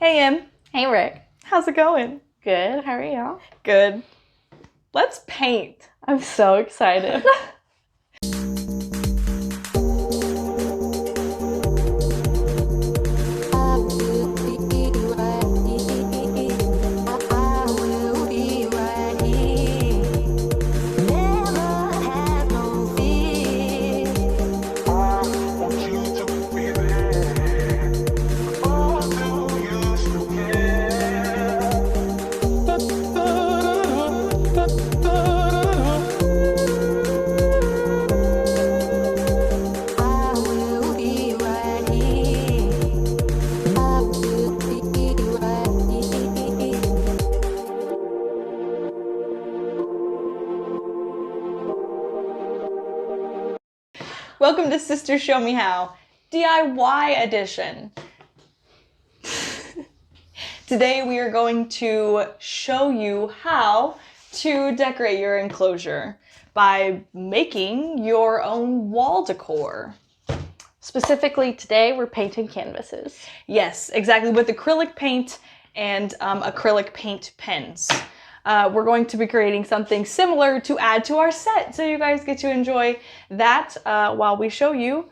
Hey, Em. Hey, Rick. How's it going? Good. How are you? Good. Let's paint. I'm so excited. Welcome to Sister Show Me How, DIY edition. Today we are going to show you how to decorate your enclosure by making your own wall decor. Specifically today, we're painting canvases. Yes, exactly, with acrylic paint and acrylic paint pens. We're going to be creating something similar to add to our set, so you guys get to enjoy that while we show you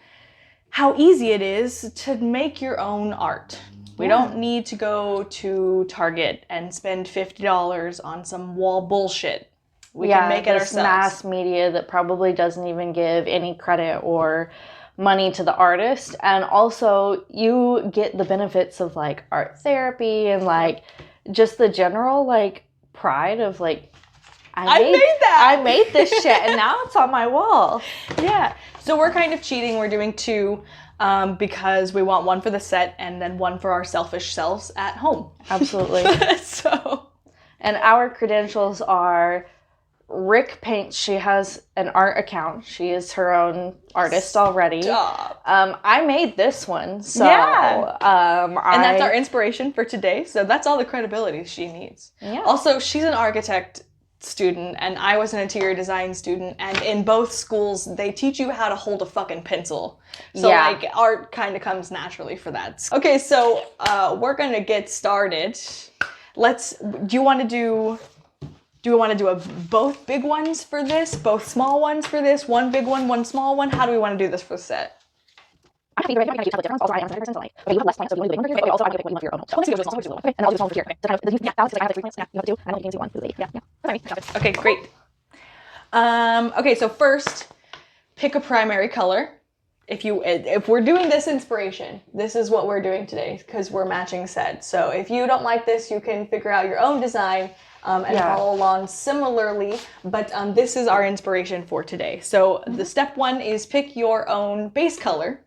how easy it is to make your own art. We don't need to go to Target and spend $50 on some wall bullshit. We can make it ourselves. Mass media that probably doesn't even give any credit or money to the artist, and also you get the benefits of like art therapy and like just the general like pride of like I made this shit and now it's on my wall. Yeah, so we're kind of cheating. We're doing two because we want one for the set and then one for our selfish selves at home. Absolutely. And our credentials are Rick Paints. She has an art account. She is her own artist already. Stop. I made this one, so and that's our inspiration for today. So that's all the credibility she needs. Yeah. Also, she's an architect student, and I was an interior design student. And in both schools, they teach you how to hold a fucking pencil. So like art kind of comes naturally for that. Okay, so we're gonna get started. Do we want to do both big ones for this, both small ones for this, one big one, one small one? How do we want to do this for the set? I'm happy to do difference. Also, I am person like, okay, you have less plants, so you only do the big one here. Also, I'm going to pick what you want for your own home. So let's do this one. Okay, and I'll do this one over here. So kind of, yeah, balance like I have like 3 plants. Yeah, you have 2. I don't think you can see 1. Yeah. Okay, great. Okay, so first, pick a primary color. If we're doing this inspiration, this is what we're doing today because we're matching sets. So if you don't like this, you can figure out your own design. And follow along similarly, but this is our inspiration for today. So the step 1 is pick your own base color.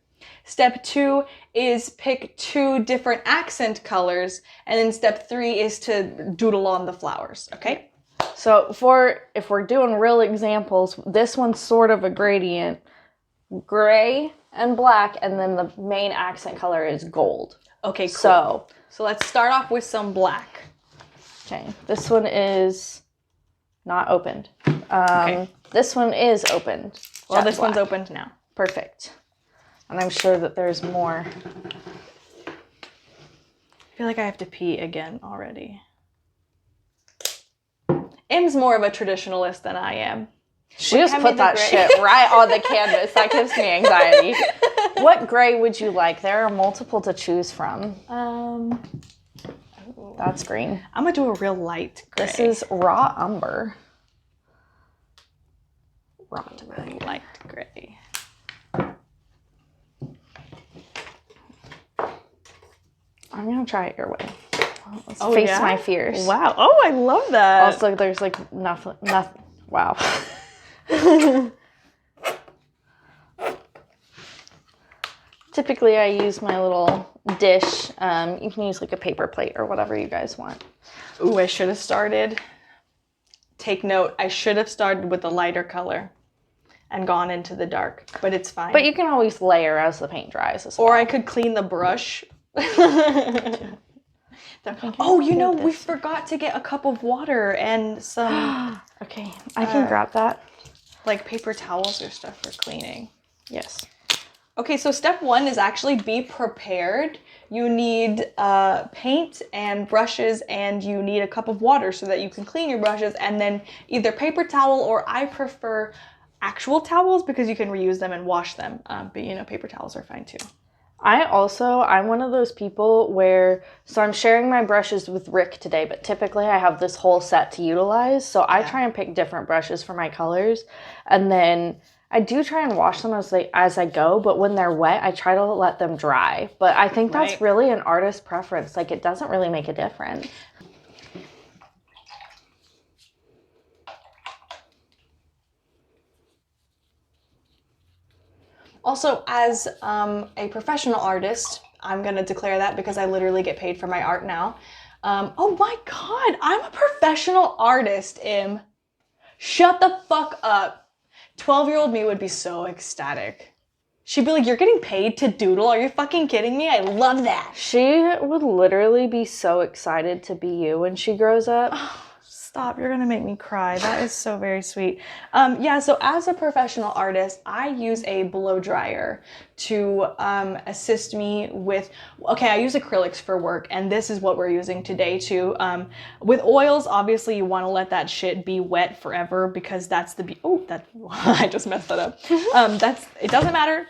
Step 2 is pick 2 different accent colors, and then step 3 is to doodle on the flowers, okay? So if we're doing real examples, this one's sort of a gradient, gray and black, and then the main accent color is gold. Okay, cool. So let's start off with some black. Okay, this one is not opened. This one is opened. Well, this one's opened now. Perfect. And I'm sure that there's more. I feel like I have to pee again already. Em's more of a traditionalist than I am. She just put that shit right on the canvas. That gives me anxiety. What gray would you like? There are multiple to choose from. That's green. I'm gonna do a real light gray. This is raw umber. Light gray. I'm gonna try it your way. Let's face my fears. Wow. Oh, I love that. Also, there's like nothing. Wow. Typically, I use my little dish. You can use like a paper plate or whatever you guys want. Ooh, I should have started. Take note, I should have started with a lighter color and gone into the dark, but it's fine. But you can always layer as the paint dries as well. Or I could clean the brush. Oh, you know, we forgot to get a cup of water and some... Okay, I can grab that. Like paper towels or stuff for cleaning. Yes. Okay, so step 1 is actually be prepared. you need paint and brushes, and you need a cup of water so that you can clean your brushes, and then either paper towel, or I prefer actual towels because you can reuse them and wash them. But you know, paper towels are fine too. I'm one of those people where, so I'm sharing my brushes with Rick today, but typically I have this whole set to utilize. So I try and pick different brushes for my colors. And then I do try and wash them as I go, but when they're wet, I try to let them dry. But I think that's really an artist preference. Like, it doesn't really make a difference. Also, as a professional artist, I'm going to declare that because I literally get paid for my art now. Oh my God, I'm a professional artist, Im. Shut the fuck up. 12-year-old me would be so ecstatic. She'd be like, you're getting paid to doodle? Are you fucking kidding me? I love that. She would literally be so excited to be you when she grows up. Stop, you're gonna make me cry. That is so very sweet. Yeah, so as a professional artist, I use a blow dryer to assist me with, okay, I use acrylics for work, and this is what we're using today too. With oils, obviously you wanna let that shit be wet forever because that's the, I just messed that up. It doesn't matter.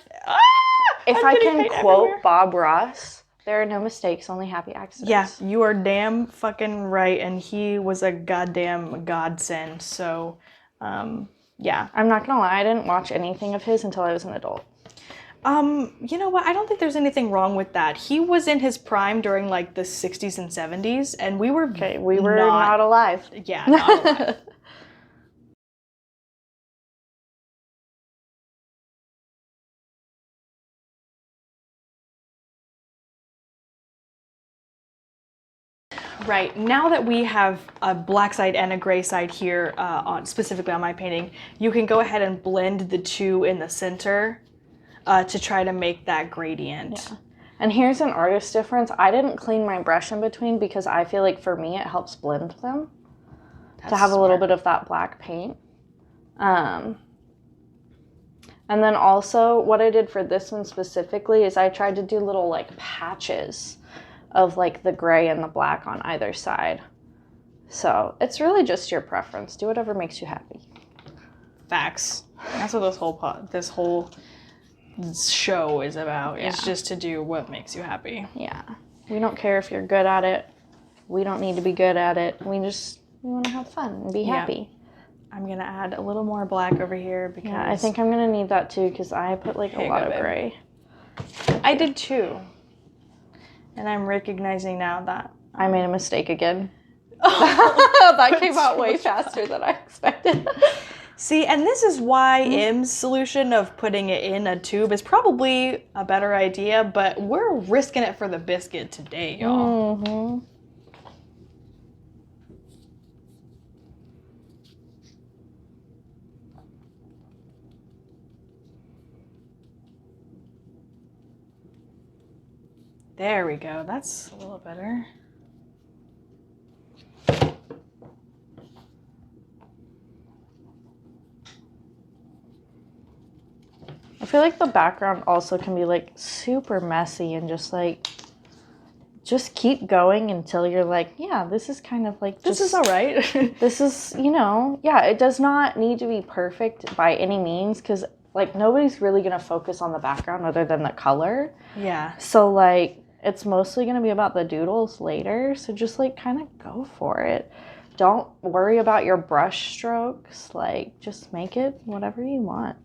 If I can quote Bob Ross, there are no mistakes, only happy accidents. Yeah, you are damn fucking right, and he was a goddamn godsend, so, yeah. I'm not gonna lie, I didn't watch anything of his until I was an adult. You know what, I don't think there's anything wrong with that. He was in his prime during, like, the 60s and 70s, and we were not alive. Yeah, not alive. Right, now that we have a black side and a gray side here, specifically on my painting, you can go ahead and blend the two in the center to try to make that gradient. Yeah. And here's an artist difference. I didn't clean my brush in between because I feel like for me it helps blend them. To have a little bit of that black paint. And then also what I did for this one specifically is I tried to do little like patches of like the gray and the black on either side. So it's really just your preference. Do whatever makes you happy. Facts. That's what this whole show is about. Yeah. It's just to do what makes you happy. Yeah. We don't care if you're good at it. We don't need to be good at it. We want to have fun and be happy. I'm gonna add a little more black over here because I think I'm gonna need that too because I put like a lot of gray. I did too. And I'm recognizing now that I made a mistake again. That came out way faster than I expected. See, and this is why Im's solution of putting it in a tube is probably a better idea, but we're risking it for the biscuit today, y'all. Mm-hmm. There we go. That's a little better. I feel like the background also can be like super messy and just keep going until you're like, yeah, this is kind of like this is all right. This is, yeah, it does not need to be perfect by any means because like nobody's really gonna focus on the background other than the color. Yeah. So like it's mostly gonna be about the doodles later. So just like kind of go for it. Don't worry about your brush strokes. Like just make it whatever you want.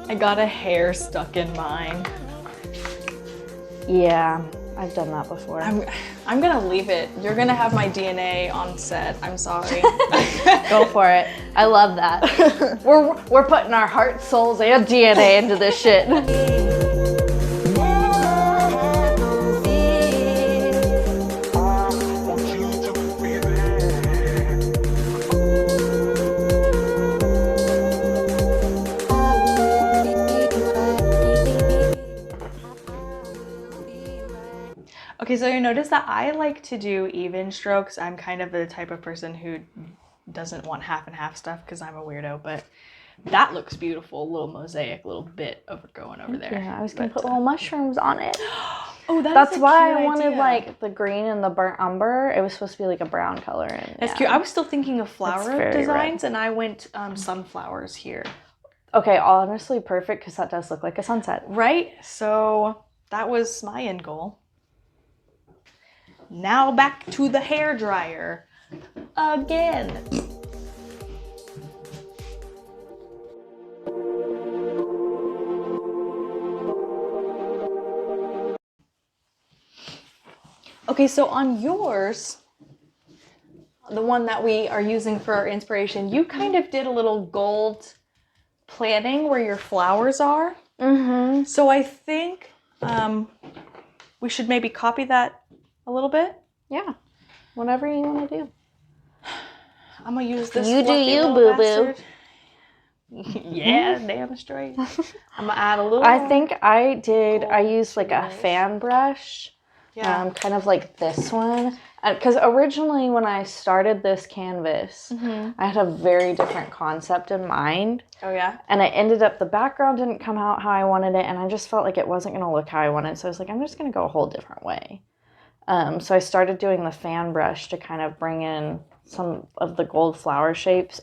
I got a hair stuck in mine. Yeah, I've done that before. I'm gonna leave it. You're gonna have my DNA on set. I'm sorry. Go for it. I love that. We're putting our hearts, souls, and DNA into this shit. Okay, so so you notice that I like to do even strokes. I'm kind of the type of person who doesn't want half and half stuff because I'm a weirdo, but that looks beautiful. A little mosaic, a little bit going over there. Yeah, I was gonna put little mushrooms on it. Oh, that's why I wanted idea. like the green and the burnt umber. It was supposed to be like a brown color. And that's cute. I was still thinking of flower designs, red. and I went sunflowers here. Okay, honestly, perfect because that does look like a sunset. Right? So that was my end goal. Now back to the hair dryer again. Okay, so on yours, the one that we are using for our inspiration, you kind of did a little gold planning where your flowers are. Mm-hmm. So I think we should maybe copy that a little bit. Yeah, whatever you want to do. I'm gonna use this. You do you, boo boo. Yeah, damn straight. I'm gonna add a little. I think I used like a fan brush. Yeah. Kind of like this one. Because originally when I started this canvas, I had a very different concept in mind. Oh, yeah? And it ended up, the background didn't come out how I wanted it, and I just felt like it wasn't going to look how I wanted. So I was like, I'm just going to go a whole different way. So I started doing the fan brush to kind of bring in some of the gold flower shapes.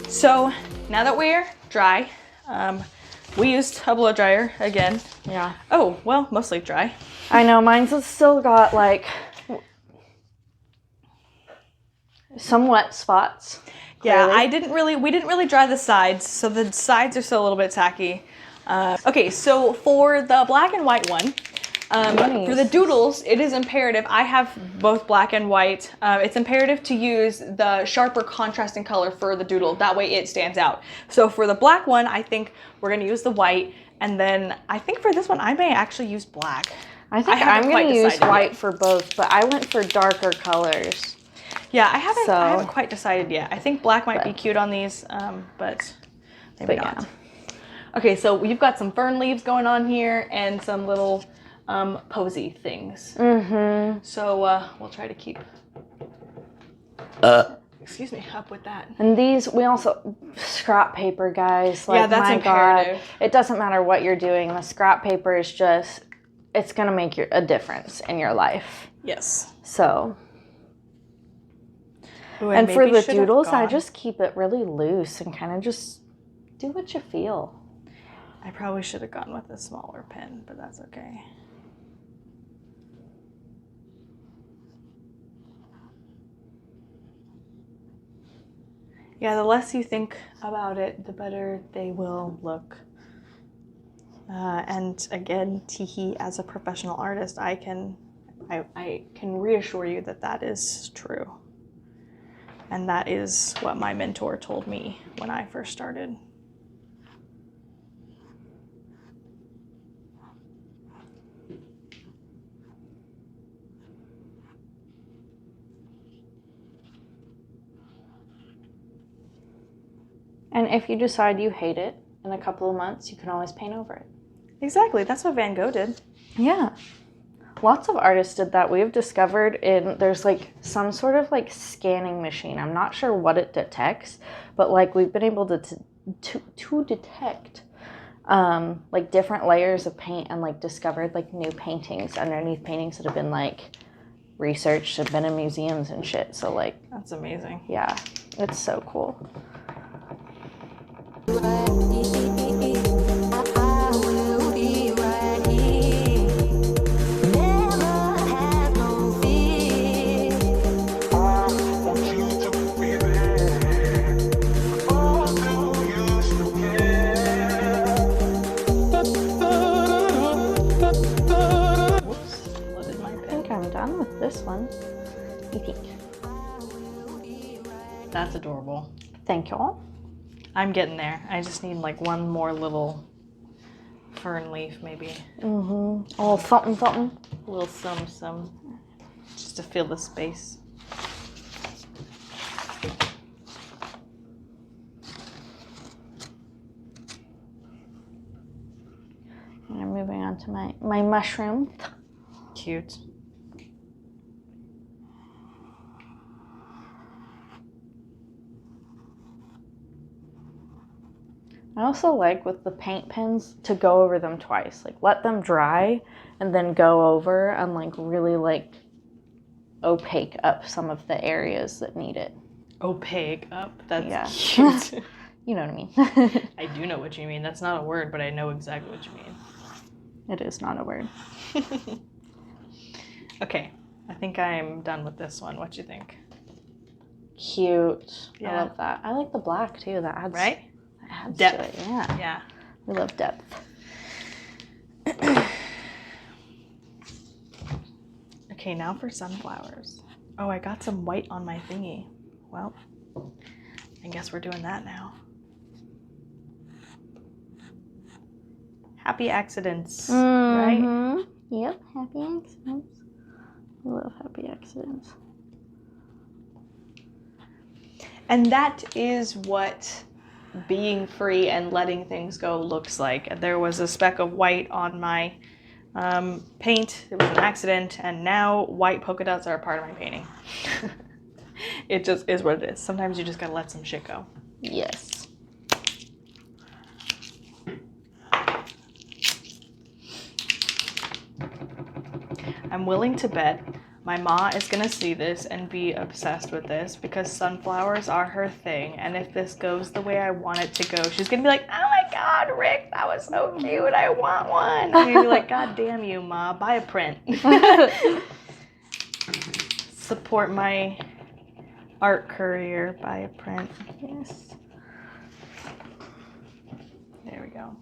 So now that we're dry, we used a blow dryer again. Yeah. Oh, well, mostly dry. I know, mine's still got like some wet spots. Clearly. Yeah, we didn't really dry the sides, so the sides are still a little bit tacky. Okay, so for the black and white one, for the doodles, it is imperative. I have both black and white. It's imperative to use the sharper contrasting color for the doodle. That way it stands out. So for the black one, I think we're going to use the white. And then I think for this one, I may actually use black. I think I'm going to use white for both, but I went for darker colors. Yeah, I haven't quite decided yet. I think black might be cute on these, but maybe not. Yeah. Okay, so you've got some fern leaves going on here and some little posy things. Mm-hmm. So we'll try to keep excuse me, up with that. And these, we also, scrap paper, guys. Like, yeah, that's imperative. God, it doesn't matter what you're doing. The scrap paper is just, it's going to make a difference in your life. Yes. So. Ooh, and for the doodles, I just keep it really loose and kind of just do what you feel. I probably should have gone with a smaller pen, but that's okay. Yeah, the less you think about it, the better they will look. And again, Teehee, as a professional artist, I can reassure you that that is true. And that is what my mentor told me when I first started. And if you decide you hate it in a couple of months, you can always paint over it. Exactly. That's what Van Gogh did. Yeah. Lots of artists did that. We've discovered there's like some sort of like scanning machine. I'm not sure what it detects, but like we've been able to detect like different layers of paint and like discovered like new paintings underneath paintings that have been like researched and been in museums and shit. So like that's amazing. Yeah, it's so cool. This one, you think? That's adorable. Thank you all. I'm getting there. I just need like one more little fern leaf, maybe. Mm-hmm. A little something, something. A little some, just to fill the space. my mushroom. Cute. I also like with the paint pens to go over them twice. Like let them dry and then go over and like really like opaque up some of the areas that need it. Opaque up? That's Yeah. cute. You know what I mean. I do know what you mean. That's not a word, but I know exactly what you mean. It is not a word. Okay, I think I'm done with this one. What do you think? Cute. Yeah. I love that. I like the black too. That adds, Right? that adds Depth. to it. Yeah. Yeah. We love depth. Okay, now for sunflowers. Oh, I got some white on my thingy. Well, I guess we're doing that now. Happy accidents, right? Yep, happy accidents. We love happy accidents. And that is what being free and letting things go looks like. There was a speck of white on my paint. It was an accident, and now white polka dots are a part of my painting. It just is what it is. Sometimes you just gotta let some shit go. Yes. I'm willing to bet my ma is gonna see this and be obsessed with this because sunflowers are her thing. And if this goes the way I want it to go, she's gonna be like, oh my God, Rick, that was so cute. I want one. I'm gonna be like, God damn you, Ma, buy a print. Support my art career, buy a print. Yes. There we go.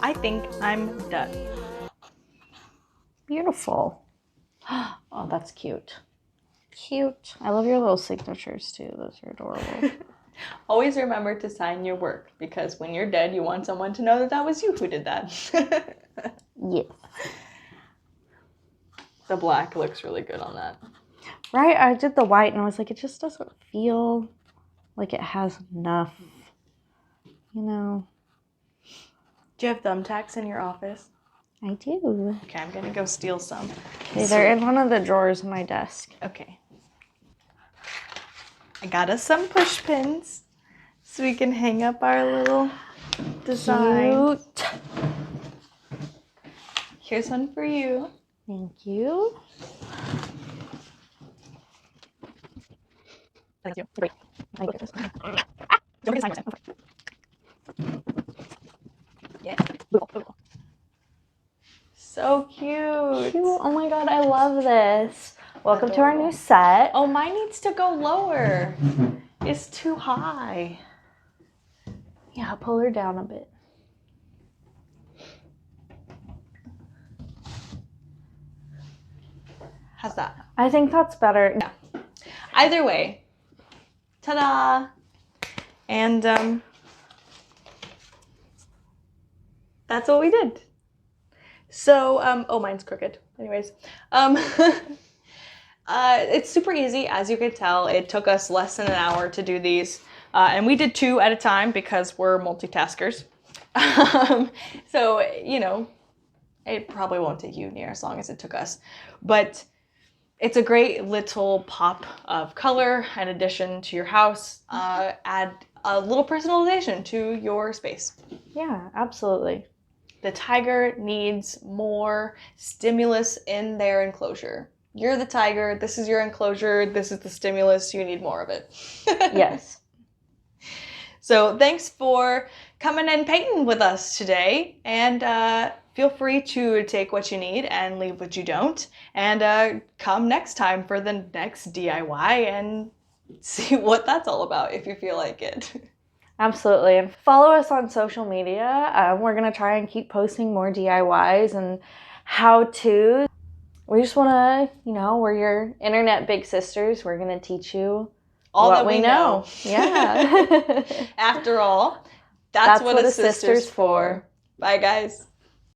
I think I'm done. Beautiful. Oh, that's cute. Cute. I love your little signatures too. Those are adorable. Always remember to sign your work because when you're dead, you want someone to know that that was you who did that. Yes. The black looks really good on that. Right? I did the white and I was like, it just doesn't feel like it has enough, you know. Do you have thumbtacks in your office? I do. Okay, I'm gonna go steal some. Okay, they're in one of the drawers in my desk. Okay. I got us some push pins so we can hang up our little design. Cute. Here's one for you. Thank you. Thank you. Great. I get this. Don't forget to sign yourself. Yeah. So cute. Cute. Oh my God, I love this. Welcome to our Adorable. new set. Oh, mine needs to go lower. It's too high. Yeah, pull her down a bit. How's that? I think that's better. Yeah. Either way. Ta-da! And that's what we did. So, oh, mine's crooked. Anyways, it's super easy, as you could tell. It took us less than an hour to do these, and we did 2 at a time because we're multitaskers. So, you know, it probably won't take you near as long as it took us, but it's a great little pop of color and addition to your house. Add a little personalization to your space. Yeah, absolutely. The tiger needs more stimulus in their enclosure. You're the tiger, this is your enclosure, this is the stimulus, you need more of it. Yes. So thanks for coming and painting with us today, and feel free to take what you need and leave what you don't, and come next time for the next DIY and see what that's all about if you feel like it. Absolutely. And follow us on social media. We're going to try and keep posting more DIYs and how-tos. We just want to, we're your internet big sisters. We're going to teach you all what that we know. Yeah. After all, that's what a sister's for. Bye, guys.